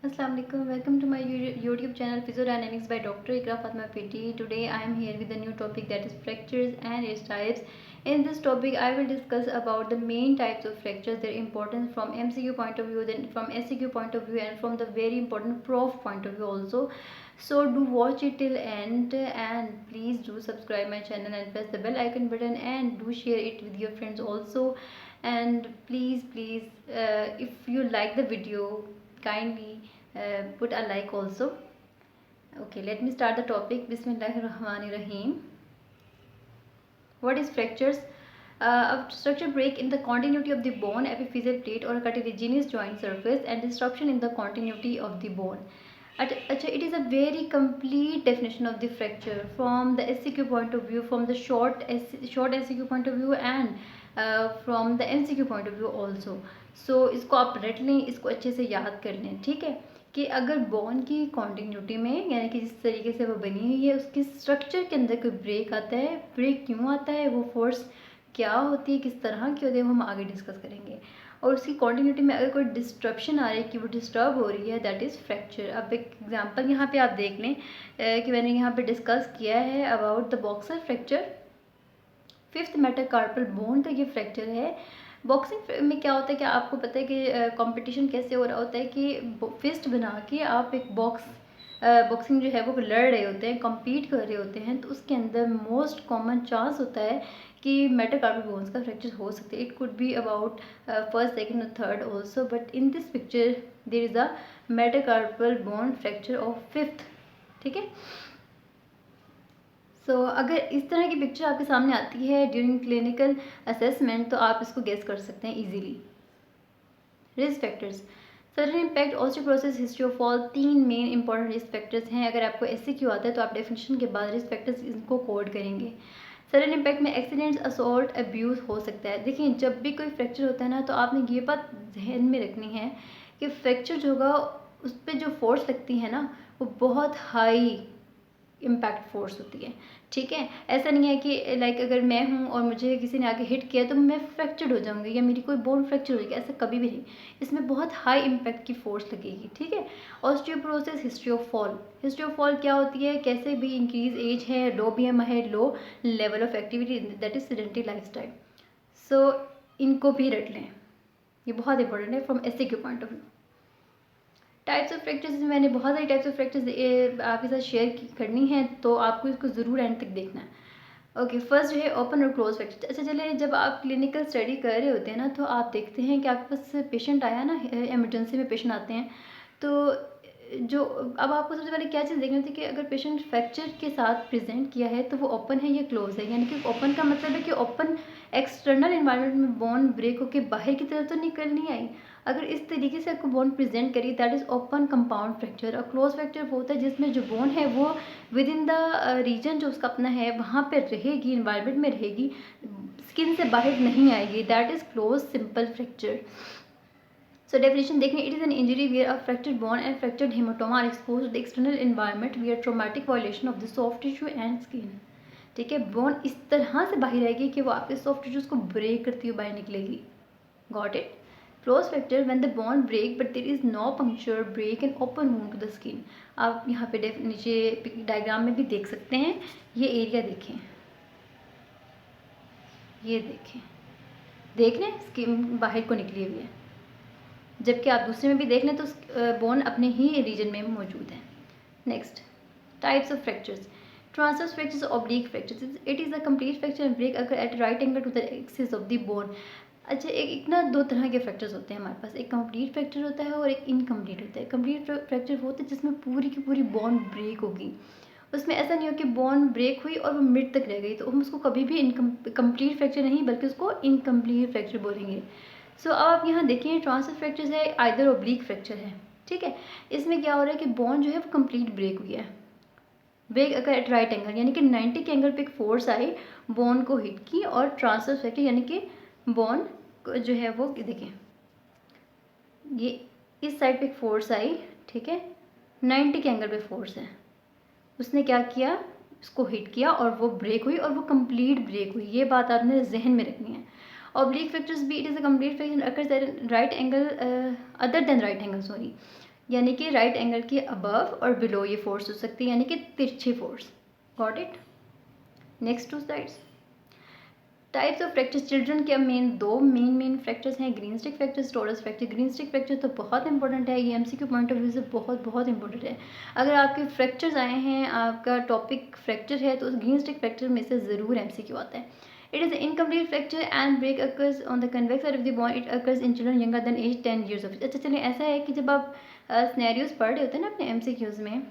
Assalamu alaikum. Welcome to my YouTube channel Physiodynamics by Dr. Ikra Fatma PT. Today I am here with a new topic, that is fractures and its types. In this topic I will discuss about the main types of fractures, their importance from MCQ point of view, then from SCQ point of view, and from the very important prof point of view also. So do watch it till end, and please do subscribe my channel and press the bell icon button, and do share it with your friends also. And please, if you like the video, kindly put a like also. Okay, let me start the topic. Bismillahirrahmanirrahim. What is fractures? A structure break in the continuity of the bone, epiphyseal plate or cartilaginous joint surface, and disruption in the continuity of the bone. It is a very complete definition of the fracture from the SCQ point of view, from the short SCQ point of view, and from the MCQ point of view also. So इसको आप रट लें, इसको अच्छे से याद कर लें, ठीक है। कि अगर बोन की कॉन्टिन्यूटी में, यानी कि जिस तरीके से वो बनी हुई है, उसके स्ट्रक्चर के अंदर कोई ब्रेक आता है, ब्रेक क्यों आता है, वो फोर्स क्या होती है, किस तरह की होती है, वो हम आगे डिस्कस करेंगे। और उसकी कॉन्टिन्यूटी में अगर कोई डिस्ट्रप्शन आ रही है कि वो डिस्टर्ब हो रही है, दैट इज़ फ्रैक्चर। अब एक एग्जांपल यहाँ पे आप देख लें कि मैंने यहाँ पे डिस्कस किया है about the boxer fracture. 5th metacarpal bone का ये फ्रैक्चर है। बॉक्सिंग में क्या होता है कि आपको पता है कि कंपटीशन कैसे हो रहा होता है कि फिस्ट बना के आप एक बॉक्सिंग जो है वो लड़ रहे होते हैं, कम्पीट कर रहे होते हैं, तो उसके अंदर मोस्ट कॉमन चांस होता है कि मेटाकार्पल बोन्स का फ्रैक्चर हो सकता है। It could be about first, second और third also, but in this picture there is a metacarpal bone fracture of 5th, ठीक है। अगर इस तरह की पिक्चर आपके सामने आती है ड्यूरिंग क्लिनिकल असेसमेंट, तो आप इसको गेस कर सकते हैं easily. Risk factors, sudden impact, osteoporosis, history of fall, 3 main important risk factors हैं। अगर आपको SCQ आता है तो आप डेफिनेशन के बाद रिस्क फैक्टर्स इनको कोड करेंगे। सडन इम्पैक्ट में एक्सीडेंट्स, असॉल्ट, अब्यूज़ हो सकता है। देखिए, जब भी कोई फ्रैक्चर होता है ना, तो आपने ये बात जहन में रखनी है कि फ्रैक्चर जो होगा उस पर जो फोर्स लगती है ना, वो बहुत हाई इम्पैक्ट फोर्स होती है, ठीक है। ऐसा नहीं है कि लाइक अगर मैं हूँ और मुझे किसी ने आके हिट किया तो मैं फ्रैक्चर्ड हो जाऊँगी या मेरी कोई बोन फ्रैक्चर हो जाएगी, ऐसा कभी भी नहीं। इसमें बहुत हाई इम्पैक्ट की फोर्स लगेगी, ठीक है। Osteoporosis, history of fall. History of fall क्या होती है? कैसे भी इंक्रीज एज है, लो BMI है, low level of activity, that is sedentary lifestyle. So इनको भी रट लें, ये बहुत इंपॉर्टेंट है from SCQ point of view. Types of fractures में मैंने बहुत सारी टाइप्स ऑफ फ्रैक्चर्स आपके साथ शेयर करनी है, तो आपको इसको ज़रूर एंड तक देखना है। ओके, फर्स्ट जो है ओपन और क्लोज फ्रैक्चर। अच्छा चलिए, जब आप क्लिनिकल स्टडी कर रहे होते हैं ना, तो आप देखते हैं कि आपके पास पेशेंट आया ना, इमरजेंसी में पेशेंट आते हैं, तो जो अब आपको सबसे पहले क्या चीज़ देखनी होती है कि अगर पेशेंट फ्रैक्चर के साथ प्रेजेंट किया है तो वो ओपन है या क्लोज है। यानी कि ओपन का मतलब है कि ओपन एक्सटर्नल इन्वायरमेंट में बोन ब्रेक होकर बाहर की तरफ तो निकल नहीं आई। अगर इस तरीके से आपको बोन प्रेजेंट करी, that is open compound fracture. और क्लोज फ्रैक्चर वो होता है जिसमें जो बोन है वो विद इन द रीजन जो उसका अपना है वहाँ पर रहेगी, इन्वायरमेंट में रहेगी, स्किन से बाहर नहीं आएगी, that is close simple fracture. So definition देखें, it is an injury where a fractured bone and fractured hematoma are exposed to the external environment via traumatic violation of the soft tissue and skin. ठीक है, bone इस तरह से बाहर आएगी कि वो आपके सॉफ्ट टिश्यूज को ब्रेक करती हुई बाहर निकलेगी। Got it. Close fracture when the bone break but there is no puncture, break and open wound to the skin. आप यहाँ पे नीचे डायग्राम में भी देख सकते हैं, ये एरिया देखें, ये देख लें, स्किन बाहर को निकली हुई है, जबकि आप दूसरे में भी देख लें तो बोन अपने ही रीजन में मौजूद है। Next, types of fractures. Transverse fractures, oblique fractures. It is a complete fracture and break अगर at right angle to the axis of the bone. अच्छा, एक ना दो तरह के फ्रैक्चर्स होते हैं हमारे पास, एक कंप्लीट फ्रैक्चर होता है और एक इनकम्प्लीट होता है। कंप्लीट फ्रैक्चर वो होता है जिसमें पूरी की पूरी बोन ब्रेक होगी, उसमें ऐसा नहीं हो कि बोन ब्रेक हुई और वो मिड तक रह गई, तो हम उसको कभी भी कंप्लीट फ्रैक्चर नहीं बल्कि उसको इनकम्प्लीट फ्रैक्चर बोलेंगे। अब आप यहाँ देखिए, ट्रांसवर्स फ्रैक्चर है, आइदर ओब्लिक फ्रैक्चर है, ठीक है। इसमें क्या हो रहा है कि बोन जो है वो कंप्लीट ब्रेक हुई है, ब्रेक अगर एट राइट एंगल, यानी कि 90 के एंगल पे एक फोर्स आई, बोन को हिट की, और ट्रांसवर्स फ्रैक्चर यानी कि बोन जो है वो देखिए, ये इस साइड पे एक फोर्स आई, ठीक है, 90 के एंगल पे फोर्स है, उसने क्या किया, उसको हिट किया और वो ब्रेक हुई और वो कंप्लीट ब्रेक हुई। ये बात आपने जहन में रखनी है। ऑब्लिक फ्रैक्चर्स भी, it is a complete fracture occurs at right angle, other than right angle, sorry. यानी कि राइट एंगल के अबव और बिलो ये फोर्स हो सकती है, यानी कि तिरछी force. Got it. Next to sides. Types of fractures children के दो मेन फ्रैक्चर्स हैं, green stick fractures, torus fracture. Green stick fracture तो बहुत इंपॉर्टेंट है, ये एमसीक्यू पॉइंट ऑफ व्यू से बहुत बहुत इंपॉर्टेंट है। अगर आपके फ्रैक्चर्स आए हैं, आपका टॉपिक फ्रैक्चर है, तो उस ग्रीन स्टिक फ्रैक्चर में से ज़रूर एमसीक्यू आता है। It is incomplete fracture and break occurs on the convex side of the bone. It occurs in children younger than age 10 years of age. अच्छा चलिए, ऐसा है कि जब आप सिनेरियोज पढ़ रहे होते हैं ना अपने एमसीक्यूज़ में,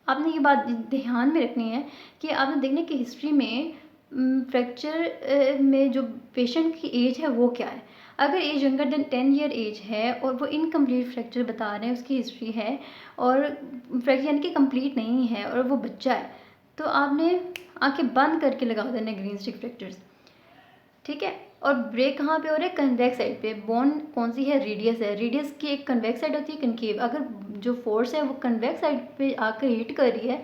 आपने ये बात ध्यान में रखनी है कि आपने देखने की हिस्ट्री में फ्रैक्चर में जो पेशेंट की एज है वो क्या है। अगर age younger than 10 year age है और वो इनकम्प्लीट फ्रैक्चर बता रहे हैं, उसकी हिस्ट्री है और फ्रैक्चर यानी कि कंप्लीट नहीं है और वो बच्चा है, तो आपने आंखें बंद करके लगा देना ग्रीन स्टिक फ्रैक्चर्स, ठीक है। और ब्रेक कहाँ पे हो रहा है? कन्वेक्स साइड पे। बोन कौन सी है? रेडियस है। रेडियस की एक कन्वेक्स साइड होती है, कनकेव। अगर जो फोर्स है वो कन्वेक्स साइड पे आकर हिट कर रही है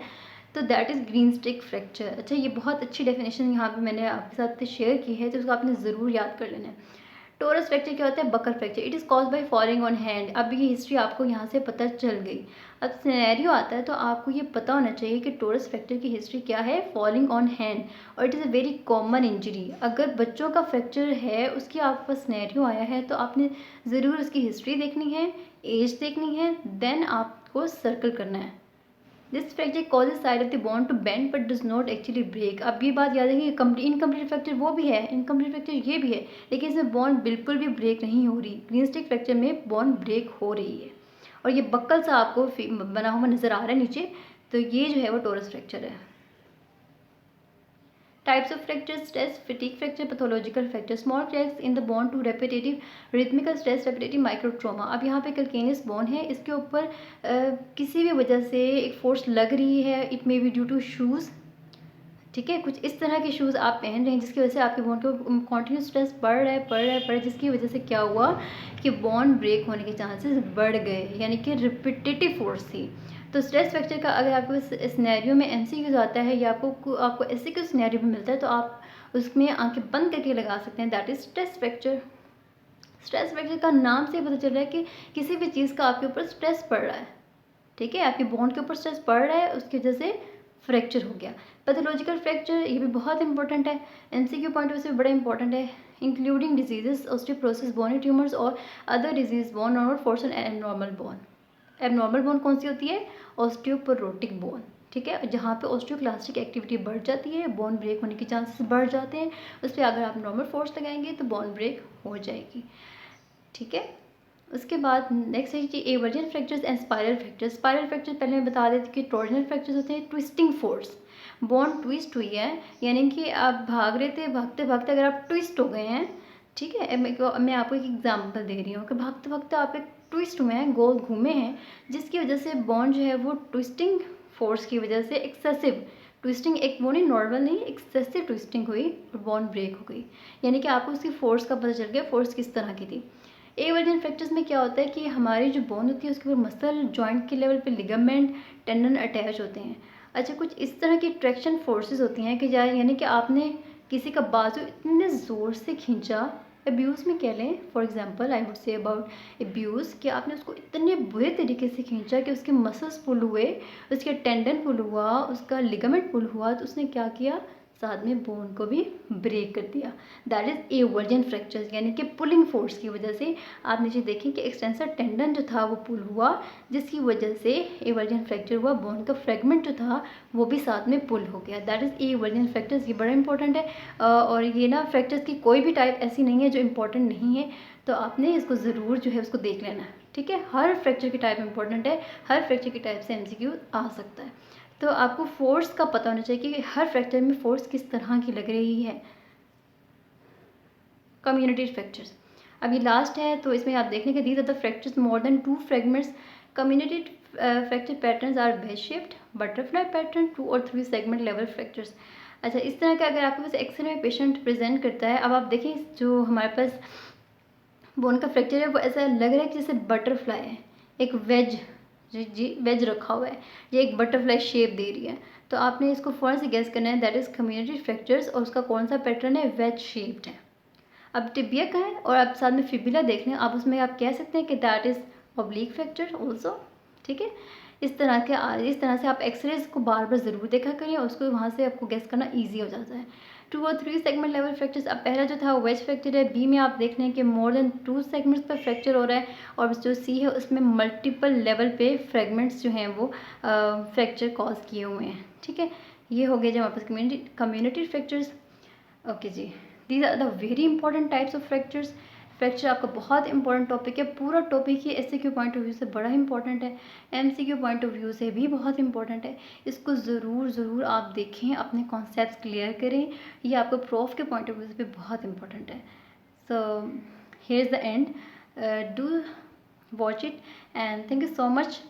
तो that is green stick fracture. अच्छा, ये बहुत अच्छी डेफिनेशन यहाँ पे मैंने आपके साथ शेयर की है, तो उसको आपने ज़रूर याद कर लेना है। टोरस फ्रैक्चर क्या होता है? Buckle fracture. It is caused by falling on hand. अब ये हिस्ट्री आपको यहाँ से पता चल गई। अब सिनेरियो आता है तो आपको ये पता होना चाहिए कि टोरस फ्रैक्चर की हिस्ट्री क्या है? फॉलिंग ऑन हैंड, और it is a very common injury. अगर बच्चों का फ्रैक्चर है, उसकी आपके पास सिनेरियो आया है, तो आपने ज़रूर उसकी हिस्ट्री देखनी है, एज देखनी है, देन आपको सर्कल करना है। This fracture causes side of the bone to bend but does not actually break. अब ये बात याद है कि इनकम्प्लीट फ्रैक्चर वो भी है, इनकम्प्लीट फ्रैक्चर ये भी है, लेकिन इसमें बोन बिल्कुल भी ब्रेक नहीं हो रही। ग्रीन स्टिक फ्रैक्चर में बोन ब्रेक हो रही है और ये बक्कल सा आपको बना हुआ नजर आ रहा है नीचे, तो ये जो है वो टोरस फ्रैक्चर है। Types of fracture: stress, fatigue fracture, pathological fracture. Small cracks in the bone to repetitive rhythmical stress, repetitive microtrauma. अब यहाँ पे कैल्केनियस बोन है, इसके ऊपर किसी भी वजह से एक फोर्स लग रही है। It may be due to shoes, ठीक है, कुछ इस तरह के शूज़ आप पहन रहे हैं जिसकी वजह से आपके बोन को कॉन्टिन्यूस स्ट्रेस बढ़ रहा है, जिसकी वजह से क्या हुआ कि बोन ब्रेक होने के चांसेस बढ़ गए, यानी कि रिपीटेटिव फोर्स थी। तो स्ट्रेस फ्रैक्चर का अगर आपको सिनेरियो में एमसीक्यूज आता है या आपको ऐसे कोई सिनेरियो में मिलता है, तो आप उसमें आंखें बंद करके लगा सकते हैं, that is stress fracture. Stress fracture का नाम से पता चल रहा है कि किसी भी चीज़ का आपके ऊपर स्ट्रेस पड़ रहा है, ठीक है, आपके बोन के ऊपर स्ट्रेस पड़ रहा है, उसकी वजह से फ्रैक्चर हो गया। पैथोलॉजिकल फ्रैक्चर, ये भी बहुत इंपॉर्टेंट है, एमसीक्यू पॉइंट ऑफ व्यू से बड़ा इंपॉर्टेंट है। इंक्लूडिंग डिजीजेस, ऑस्टियोपोरोसिस, बोनी ट्यूमर्स और other disease, bone normal force and abnormal bone. Abnormal bone कौन सी होती है? ऑस्टियोपोरोटिक बोन, ठीक है, जहाँ पे ऑस्टियोक्लास्टिक एक्टिविटी बढ़ जाती है, बोन ब्रेक होने के चांसेस बढ़ जाते हैं। उस पर अगर आप नॉर्मल फोर्स लगाएंगे तो बोन ब्रेक हो जाएगी, ठीक है। उसके बाद नेक्स्ट है कि aversion fractures and spiral fractures. Spiral fracture पहले मैं बता देती कि टॉर्जनल फ्रैक्चर्स होते हैं ट्विस्टिंग फोर्स। बोन ट्विस्ट हुई है, यानी कि आप भाग रहे थे, भागते भागते अगर आप ट्विस्ट हो गए हैं, ठीक है, मैं आपको एक एग्जांपल दे रही हूँ कि भागते भागते आप एक ट्विस्ट हुए हैं, गोल घूमे हैं, जिसकी वजह से बोन जो है वो ट्विस्टिंग फोर्स की वजह से एक्सेसिव ट्विस्टिंग, एक वो नहीं नॉर्मल नहीं, एक्सेसिव ट्विस्टिंग हुई और बोन ब्रेक हो गई, यानी कि आपको उसकी फोर्स का पता चल गया, फोर्स किस तरह की थी। एवर्जन फ्रैक्चर्स में क्या होता है कि हमारी जो बोन होती है उसके ऊपर मसल जॉइंट के लेवल पे लिगामेंट टेंडन अटैच होते हैं। अच्छा, कुछ इस तरह की ट्रैक्शन फोर्सेस होती हैं कि यानी कि आपने किसी का बाजू इतने ज़ोर से खींचा, अब्यूज़ में कह लें, for example I would say about abuse, कि आपने उसको इतने बुरे तरीके से खींचा कि उसके मसल्स पुल हुए, उसके टेंडन पुल हुआ, उसका लिगामेंट पुल हुआ, तो उसने क्या किया, साथ में बोन को भी ब्रेक कर दिया। दैट इज एवर्जन फ्रैक्चर्स, यानी कि पुलिंग फोर्स की वजह से आप नीचे देखें कि एक्सटेंसर टेंडन जो था वो पुल हुआ, जिसकी वजह से एवर्जन फ्रैक्चर हुआ, बोन का फ्रेगमेंट जो था वो भी साथ में पुल हो गया, दैट इज एवर्जन फ्रैक्चर्स। ये बड़ा इंपॉर्टेंट है और ये ना फ्रैक्चर्स की कोई भी टाइप ऐसी नहीं है जो इंपॉर्टेंट नहीं है, तो आपने इसको ज़रूर जो है उसको देख लेना है, ठीक है। हर फ्रैक्चर की टाइप इंपॉर्टेंट है, हर फ्रैक्चर की टाइप से एमसीक्यू आ सकता है, तो आपको फोर्स का पता होना चाहिए कि हर फ्रैक्चर में फोर्स किस तरह की लग रही है। कम्युनिटी फ्रैक्चर्स, अब ये लास्ट है, तो इसमें आप देखने के these are the fractures more than 2 fragments. Comminuted fracture patterns are bell shaped, butterfly pattern, 2 और 3 सेगमेंट लेवल फ्रैक्चर्स। अच्छा, इस तरह का अगर आपके पास एक्सरे में पेशेंट प्रेजेंट करता है, अब आप देखें जो हमारे पास बोन का फ्रैक्चर है वो ऐसा लग रहा है कि जैसे बटरफ्लाई है, एक वेज जी वेज रखा हुआ है, ये एक बटरफ्लाई शेप दे रही है, तो आपने इसको फ़ौरन से गैस करना है, दैट इज़ कम्युनिटी फ्रैक्चर्स, और उसका कौन सा पैटर्न है, वेज शेप्ड है। अब टिबिया का है और आप साथ में फिबुला देख लें, आप उसमें आप कह सकते हैं कि that is oblique fracture also, ठीक है। इस तरह से आप एक्सरेज को बार बार ज़रूर देखा करें और उसको वहाँ से आपको गेस करना ईजी हो जाता है। 2 और 3 सेगमेंट लेवल फ्रैक्चर्स, अब पहला जो था वो वेज फ्रैक्चर है, बी में आप देख रहे हैं कि मोर देन 2 सेगमेंट्स पर फ्रैक्चर हो रहा है, और जो सी है उसमें मल्टीपल लेवल पे फ्रेगमेंट्स जो हैं वो फ्रैक्चर कॉज किए हुए हैं, ठीक है। ये हो गए जो हमारे पास कम्युनिटी फ्रैक्चर्स। ओके जी, these are the very important types of fractures. Fracture आपका बहुत इंपॉर्टेंट टॉपिक है, पूरा टॉपिक ही एससीक्यू पॉइंट ऑफ व्यू से बड़ा इंपॉर्टेंट है, एमसीक्यू पॉइंट ऑफ व्यू से भी बहुत इंपॉर्टेंट है। इसको ज़रूर आप देखें, अपने कॉन्सेप्ट्स क्लियर करें, ये आपको प्रूफ के पॉइंट ऑफ व्यू से भी बहुत इंपॉर्टेंट है। So here is the end, do watch it and thank you so much